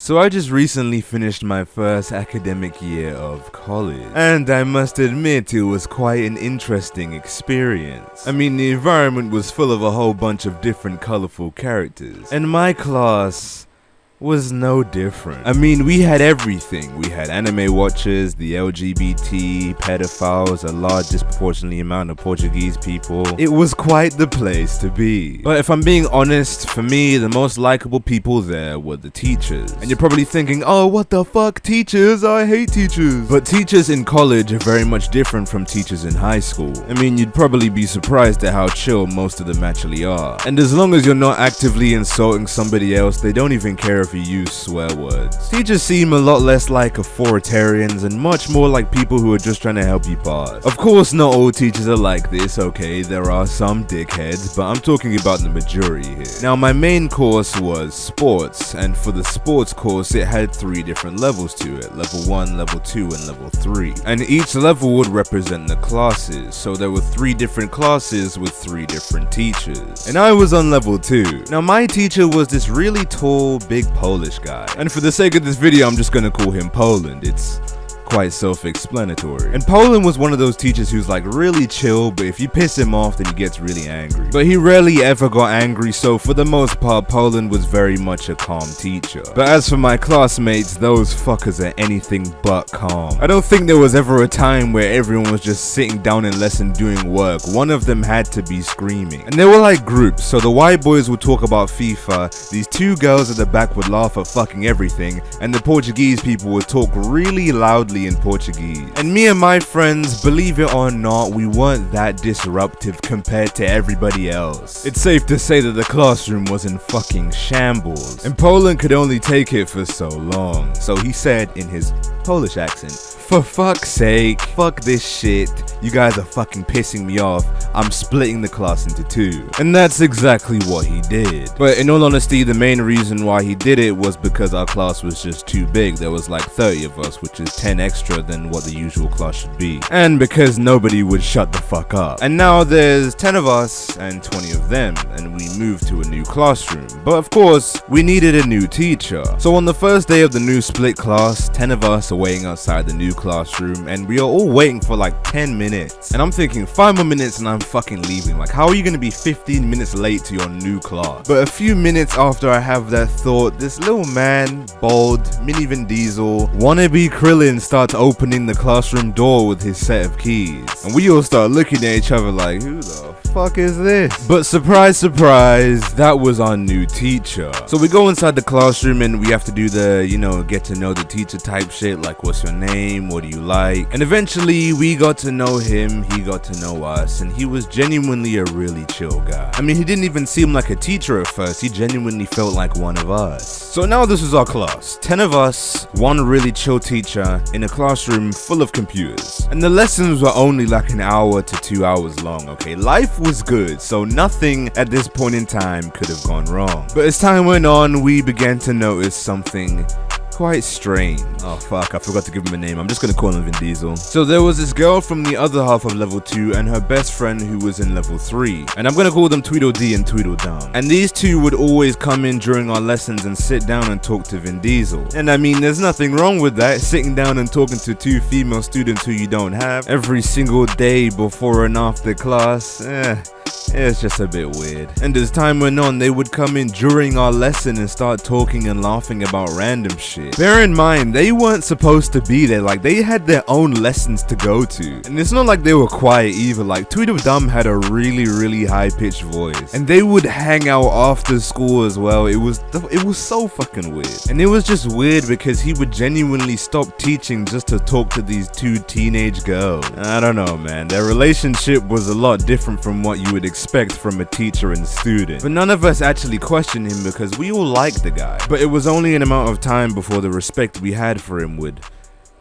So I just recently finished my first academic year of college, and I must admit it was quite an interesting experience. I mean, the environment was full of a whole bunch of different colorful characters, and my class was no different. I mean, we had everything. We had anime watchers, the LGBT, pedophiles, a large disproportionately amount of Portuguese people. It was quite the place to be. But if I'm being honest, for me, the most likable people there were the teachers. And you're probably thinking, oh, what the fuck, teachers? I hate teachers. But teachers in college are very much different from teachers in high school. I mean, you'd probably be surprised at how chill most of them actually are. And as long as you're not actively insulting somebody else, they don't even care if you use swear words. Teachers seem a lot less like authoritarians and much more like people who are just trying to help you pass. Of course, not all teachers are like this, okay? There are some dickheads, but I'm talking about the majority here. Now, my main course was sports, and for the sports course, it had 3 different levels to it. Level 1, level 2, and level 3. And each level would represent the classes, so there were 3 different classes with 3 different teachers. And I was on level 2. Now, my teacher was this really tall, big Polish guy. And for the sake of this video, I'm just gonna call him Poland. It's quite self-explanatory. And Poland was one of those teachers who's like really chill, but if you piss him off, then he gets really angry. But he rarely ever got angry, so for the most part, Poland was very much a calm teacher. But as for my classmates, those fuckers are anything but calm. I don't think there was ever a time where everyone was just sitting down in lesson doing work. One of them had to be screaming. And they were like groups, so the white boys would talk about FIFA, these 2 girls at the back would laugh at fucking everything, and the Portuguese people would talk really loudly in Portuguese. And me and my friends, believe it or not, we weren't that disruptive compared to everybody else. It's safe to say that the classroom was in fucking shambles, and Poland could only take it for so long. So he said in his Polish accent, "For fuck's sake, fuck this shit. You guys are fucking pissing me off. I'm splitting the class into 2. And that's exactly what he did. But in all honesty, the main reason why he did it was because our class was just too big. There was like 30 of us, which is 10 extra than what the usual class should be. And because nobody would shut the fuck up. And now there's 10 of us and 20 of them, and we moved to a new classroom. But of course, we needed a new teacher. So on the first day of the new split class, 10 of us are waiting outside the new classroom, and we are all waiting for like 10 minutes. And I'm thinking 5 more minutes and I'm fucking leaving. Like, how are you gonna be 15 minutes late to your new class? But a few minutes after I have that thought, this little man, bald, mini Vin Diesel, wannabe Krillin starts opening the classroom door with his set of keys. And we all start looking at each other like, who the fuck is this? But surprise, surprise, that was our new teacher. So we go inside the classroom and we have to do the, get to know the teacher type shit, like what's your name, what do you like? And eventually we got to know him, he got to know us, and he was genuinely a really chill guy. I mean, he didn't even seem like a teacher at first, he genuinely felt like one of us. So now this is our class, 10 of us, 1 really chill teacher in a classroom full of computers. And the lessons were only like an hour to 2 hours long, okay? Life was good, so nothing at this point in time could have gone wrong. But as time went on, we began to notice something quite strange. Oh fuck, I forgot to give him a name. I'm just gonna call him Vin Diesel. So there was this girl from the other half of level 2 and her best friend who was in level 3. And I'm gonna call them Tweedledee and Tweedledum. And these 2 would always come in during our lessons and sit down and talk to Vin Diesel. And I mean, there's nothing wrong with that. Sitting down and talking to 2 female students who you don't have every single day before and after class, it's just a bit weird. And as time went on, they would come in during our lesson and start talking and laughing about random shit. Bear in mind, they weren't supposed to be there. Like, they had their own lessons to go to. And it's not like they were quiet either. Like, Tweedledum had a really high-pitched voice. And they would hang out after school as well. It was so fucking weird. And it was just weird because he would genuinely stop teaching just to talk to these 2 teenage girls. I don't know, man. Their relationship was a lot different from what you would expect from a teacher and student. But none of us actually questioned him because we all liked the guy. But it was only an amount of time before the respect we had for him would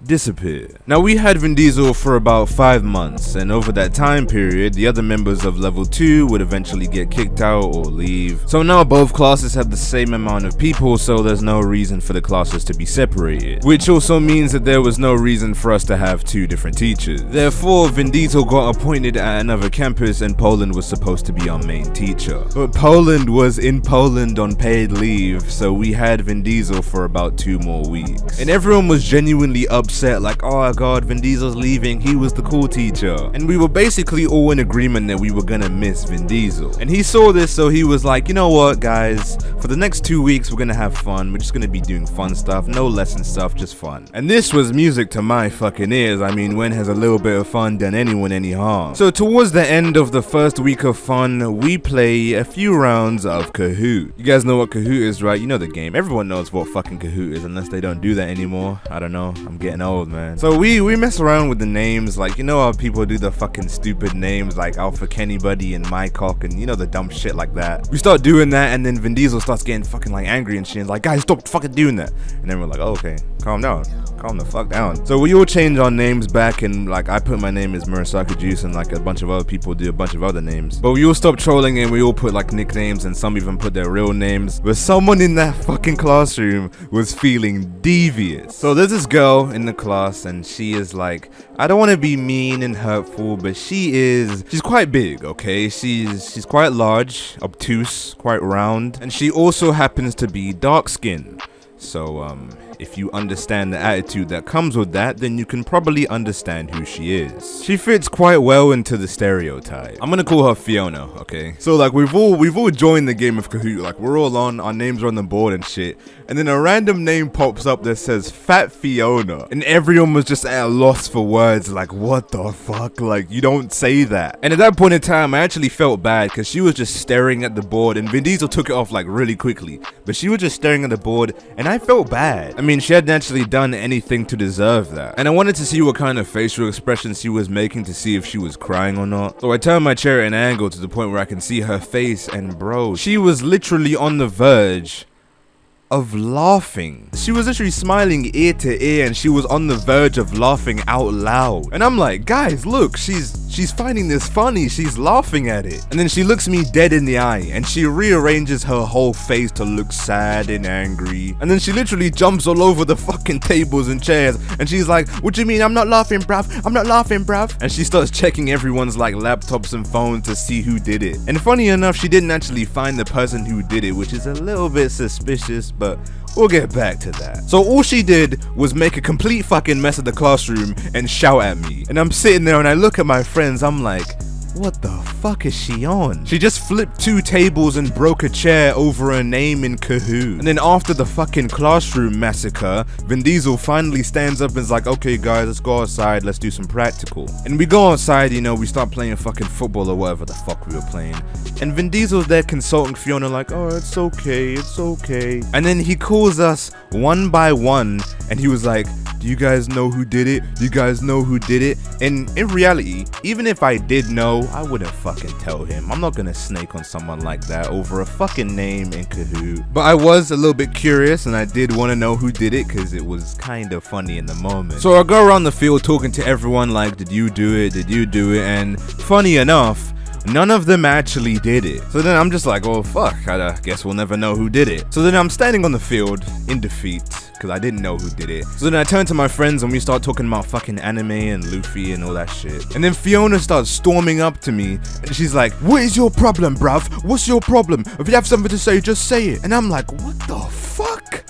disappear. Now we had Vin Diesel for about 5 months, and over that time period, the other members of level 2 would eventually get kicked out or leave. So now both classes have the same amount of people, so there's no reason for the classes to be separated. Which also means that there was no reason for us to have 2 different teachers. Therefore, Vin Diesel got appointed at another campus and Poland was supposed to be our main teacher. But Poland was in Poland on paid leave, so we had Vin Diesel for about 2 more weeks. And everyone was genuinely upset, like, oh god, Vin Diesel's leaving, he was the cool teacher. And we were basically all in agreement that we were gonna miss Vin Diesel. And he saw this, so he was like, you know what guys, for the next 2 weeks we're gonna have fun, we're just gonna be doing fun stuff, no lesson stuff, just fun. And this was music to my fucking ears. I mean, when has a little bit of fun done anyone any harm? So towards the end of the first week of fun, we play a few rounds of Kahoot. You guys know what Kahoot is, right? You know the game. Everyone knows what fucking Kahoot is, unless they don't do that anymore. I don't know, I'm getting old, man. So we mess around with the names, like, you know how people do the fucking stupid names like Alpha Kenny Buddy and My Cock and you know the dumb shit like that. We start doing that and then Vin Diesel starts getting fucking like angry and shit, and like, guys, stop fucking doing that. And then we're like, oh, okay, calm down, calm the fuck down. So we all change our names back, and like I put my name as Murasaki Juice and like a bunch of other people do a bunch of other names. But we all stop trolling and we all put like nicknames, and some even put their real names. But someone in that fucking classroom was feeling devious. So there's this girl in the class and she is like, I don't want to be mean and hurtful, but she's quite big, okay? She's quite large, obtuse, quite round, and she also happens to be dark skinned. So if you understand the attitude that comes with that, then you can probably understand who she is. She fits quite well into the stereotype. I'm gonna call her Fiona, okay? So like we've all joined the game of Kahoot, like we're all on, our names are on the board and shit, and then a random name pops up that says Fat Fiona, and everyone was just at a loss for words, like what the fuck, like you don't say that. And at that point in time I actually felt bad because she was just staring at the board, and Vin Diesel took it off like really quickly, but she was just staring at the board and I felt bad. I mean, she hadn't actually done anything to deserve that. And I wanted to see what kind of facial expressions she was making to see if she was crying or not. So I turned my chair at an angle to the point where I can see her face, and bro, she was literally on the verge of laughing. She was literally smiling ear to ear and she was on the verge of laughing out loud. And I'm like, guys, look, she's finding this funny, she's laughing at it. And then she looks me dead in the eye and she rearranges her whole face to look sad and angry. And then she literally jumps all over the fucking tables and chairs and she's like, what do you mean I'm not laughing, bruv? I'm not laughing, bruv. And she starts checking everyone's like laptops and phones to see who did it. And funny enough, she didn't actually find the person who did it, which is a little bit suspicious, but we'll get back to that. So all she did was make a complete fucking mess of the classroom and shout at me. And I'm sitting there and I look at my friends, I'm like, what the fuck is she on? She just flipped 2 tables and broke a chair over her name in Kahoot. And then after the fucking classroom massacre, Vin Diesel finally stands up and is like, okay guys, let's go outside, let's do some practical. And we go outside, you know, we start playing fucking football or whatever the fuck we were playing. And Vin Diesel's there consulting Fiona like, oh, it's okay, it's okay. And then he calls us one by one and he was like, do you guys know who did it? Do you guys know who did it? And in reality, even if I did know, I wouldn't fucking tell him. I'm not gonna snake on someone like that over a fucking name in Kahoot. But I was a little bit curious and I did want to know who did it because it was kind of funny in the moment. So I go around the field talking to everyone like, did you do it? Did you do it? And funny enough, none of them actually did it. So then I'm just like, oh fuck, I guess we'll never know who did it. So then I'm standing on the field in defeat because I didn't know who did it. So then I turn to my friends and we start talking about fucking anime and Luffy and all that shit. And then Fiona starts storming up to me and she's like, what is your problem, bruv? What's your problem? If you have something to say, just say it. And I'm like, what the fuck?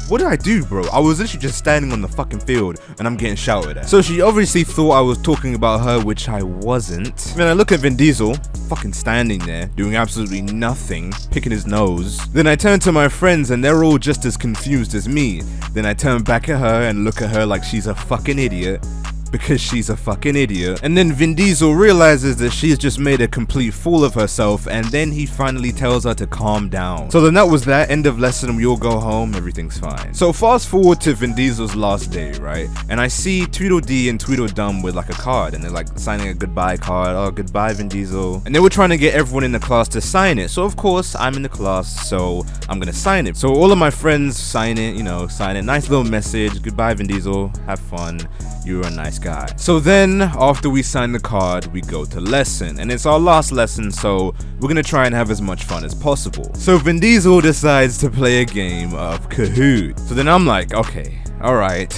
What did I do, bro? I was literally just standing on the fucking field and I'm getting shouted at. So she obviously thought I was talking about her, which I wasn't. Then I look at Vin Diesel, fucking standing there, doing absolutely nothing, picking his nose. Then I turn to my friends and they're all just as confused as me. Then I turn back at her and look at her like she's a fucking idiot. because she's a fucking idiot. And then Vin Diesel realizes that she's just made a complete fool of herself, and then he finally tells her to calm down. So then that was that. End of lesson. We all go home. Everything's fine. So fast forward to Vin Diesel's last day, right? And I see Tweedledee and Tweedledum with like a card, and they're like signing a goodbye card. Oh, goodbye, Vin Diesel. And they were trying to get everyone in the class to sign it. So of course I'm in the class, so I'm gonna sign it. So all of my friends sign it, you know, sign it. Nice little message. Goodbye, Vin Diesel. Have fun. You're a nice guy. So then after we sign the card, we go to lesson, and it's our last lesson, so we're gonna try and have as much fun as possible. So Vin Diesel decides to play a game of Kahoot. So then I'm like, okay, all right,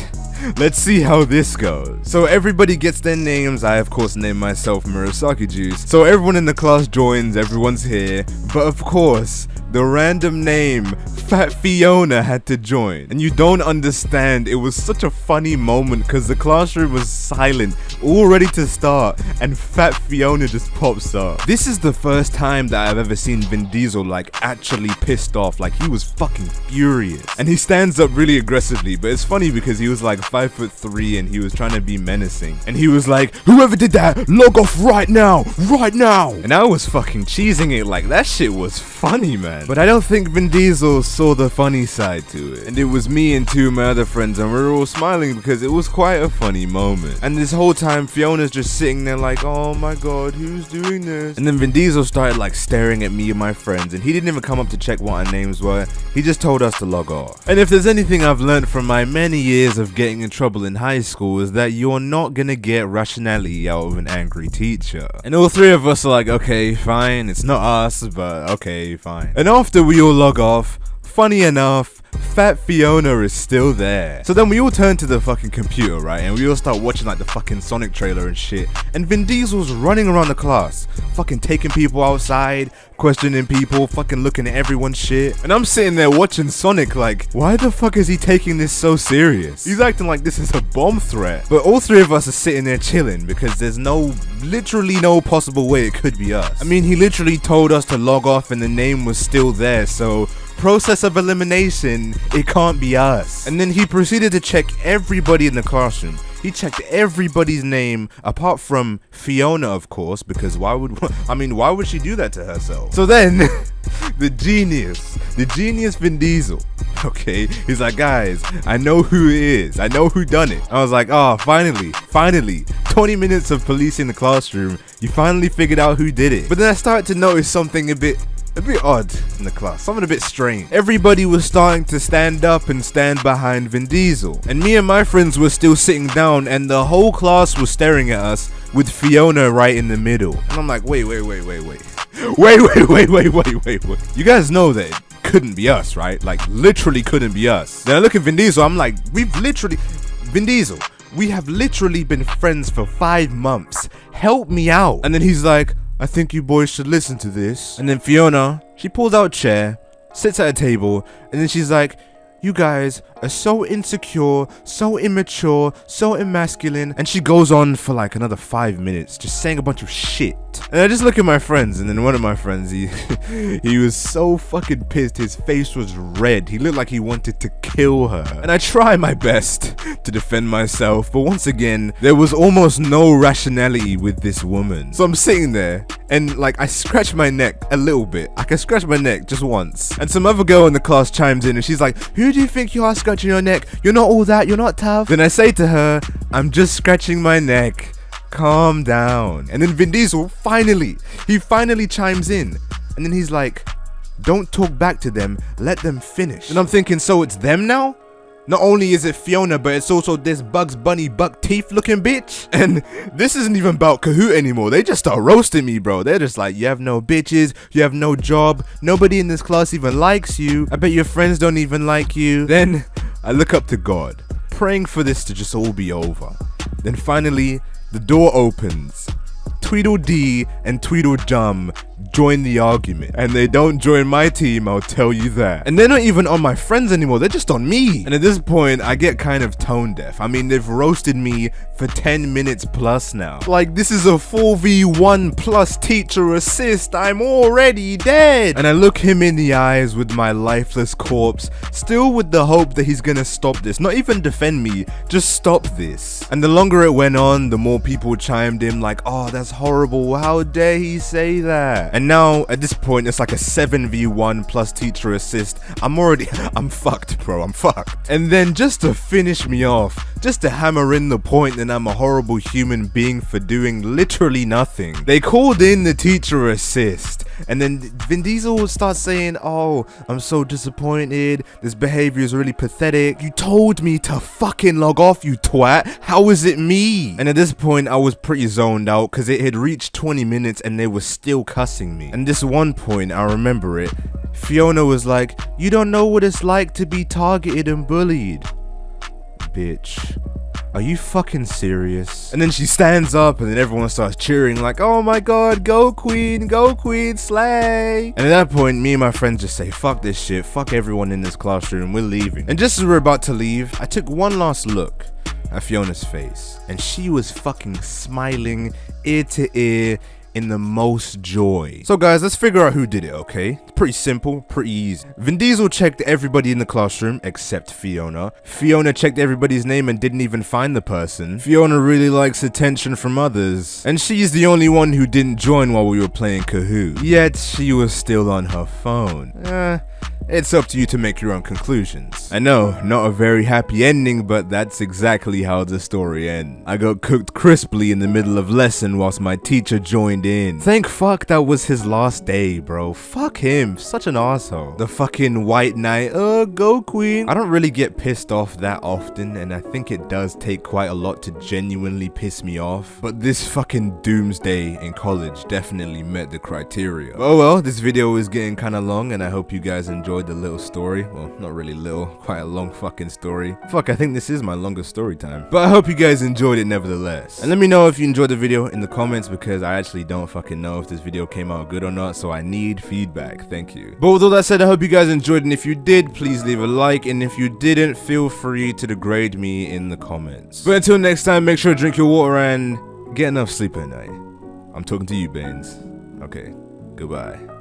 let's see how this goes. So everybody gets their names. I of course name myself Murasaki Juice. So everyone in the class joins, everyone's here, but of course the random name Fat Fiona had to join. And you don't understand, it was such a funny moment because the classroom was silent, all ready to start, and Fat Fiona just pops up. This is the first time that I've ever seen Vin Diesel like actually pissed off, like he was fucking furious. And he stands up really aggressively, but it's funny because he was like 5'3" and he was trying to be menacing. And he was like, whoever did that, log off right now, right now. And I was fucking cheesing it, like that shit was funny, man. But I don't think Vin Diesel saw the funny side to it. And it was me and two of my other friends, and we were all smiling because it was quite a funny moment. And this whole time Fiona's just sitting there like, oh my god, who's doing this? And then Vin Diesel started like staring at me and my friends, and he didn't even come up to check what our names were. He just told us to log off. And if there's anything I've learned from my many years of getting in trouble in high school, is that you're not gonna get rationality out of an angry teacher. And all three of us are like, okay, fine, it's not us, but okay, fine. And after we all log off, funny enough, Fat Fiona is still there. So then we all turn to the fucking computer, right? And we all start watching like the fucking Sonic trailer and shit. And Vin Diesel's running around the class, fucking taking people outside, questioning people, fucking looking at everyone's shit. And I'm sitting there watching Sonic like, why the fuck is he taking this so serious? He's acting like this is a bomb threat. But all three of us are sitting there chilling because there's literally no possible way it could be us. I mean, he literally told us to log off and the name was still there, so process of elimination, it can't be us. And then he proceeded to check everybody in the classroom. He checked everybody's name apart from Fiona, of course, because why would she do that to herself? So then the genius Vin Diesel, okay, he's like, guys, I know who it is, I know who done it. I was like, oh, finally 20 minutes of policing the classroom, you finally figured out who did it. But then I started to notice something a bit odd in the class, something a bit strange. Everybody was starting to stand up and stand behind Vin Diesel, and me and my friends were still sitting down, and the whole class was staring at us with Fiona right in the middle. And I'm like, wait. You guys know that it couldn't be us, right? Like literally couldn't be us. Then I look at Vin Diesel, I'm like, Vin Diesel, we have literally been friends for 5 months. Help me out. And then he's like, I think you boys should listen to this. And then Fiona, she pulls out a chair, sits at a table, and then she's like, you guys are so insecure, so immature, so emasculine. And she goes on for like another 5 minutes, just saying a bunch of shit. And I just look at my friends, and then one of my friends, he was so fucking pissed, his face was red, he looked like he wanted to kill her. And I try my best to defend myself, but once again, there was almost no rationality with this woman. So I'm sitting there, and like I scratch my neck a little bit. I can scratch my neck just once. And some other girl in the class chimes in, and she's like, who do you think you are scratching your neck? You're not all that, you're not tough. Then I say to her, I'm just scratching my neck. Calm down. And then Vin Diesel finally chimes in, and then he's like, don't talk back to them, let them finish. And I'm thinking, so it's them now? Not only is it Fiona, but it's also this Bugs Bunny buck teeth looking bitch. And this isn't even about Kahoot anymore. They just start roasting me, bro. They're just like, you have no bitches, you have no job, nobody in this class even likes you, I bet your friends don't even like you. Then I look up to God, praying for this to just all be over. Then finally, the door opens. Tweedledee and Tweedledum join the argument, and they don't join my team, I'll tell you that. And they're not even on my friends anymore, they're just on me. And at this point, I get kind of tone deaf. I mean, they've roasted me for 10 minutes plus now. Like, this is a 4v1 plus teacher assist, I'm already dead. And I look him in the eyes with my lifeless corpse, still with the hope that he's gonna stop this, not even defend me, just stop this. And the longer it went on, the more people chimed in like, oh, that's horrible, how dare he say that? And now, at this point, it's like a 7v1 plus teacher assist. I'm fucked, bro, I'm fucked. And then just to finish me off, just to hammer in the point that I'm a horrible human being for doing literally nothing, they called in the teacher assist. And then Vin Diesel starts saying, oh, I'm so disappointed, this behavior is really pathetic. You told me to fucking log off, you twat. How is it me? And at this point, I was pretty zoned out because it had reached 20 minutes and they were still cussing me. And this one point, I remember it, Fiona was like, you don't know what it's like to be targeted and bullied. Bitch. Are you fucking serious? And then she stands up and then everyone starts cheering like, oh my god, go queen, slay. And at that point, me and my friends just say, fuck this shit, fuck everyone in this classroom, we're leaving. And just as we're about to leave, I took one last look at Fiona's face and she was fucking smiling ear to ear in the most joy. So guys, let's figure out who did it, okay? It's pretty simple, pretty easy. Vin Diesel checked everybody in the classroom except Fiona. Fiona checked everybody's name and didn't even find the person. Fiona really likes attention from others, and she's the only one who didn't join while we were playing Kahoot. Yet she was still on her phone. It's up to you to make your own conclusions. I know, not a very happy ending, but that's exactly how the story ends. I got cooked crisply in the middle of lesson whilst my teacher joined in. Thank fuck that was his last day, bro. Fuck him, such an asshole. The fucking white knight, go queen. I don't really get pissed off that often, and I think it does take quite a lot to genuinely piss me off. But this fucking doomsday in college definitely met the criteria. Oh well, this video is getting kinda long, and I hope you guys enjoyed the little story. Well, not really little, quite a long fucking story. Fuck, I think this is my longest story time. But I hope you guys enjoyed it nevertheless. And let me know if you enjoyed the video in the comments, because I actually don't fucking know if this video came out good or not, so I need feedback. Thank you. But with all that said, I hope you guys enjoyed, and if you did, please leave a like, and if you didn't, feel free to degrade me in the comments. But until next time, make sure to drink your water and get enough sleep at night. I'm talking to you, Baines. Okay, goodbye.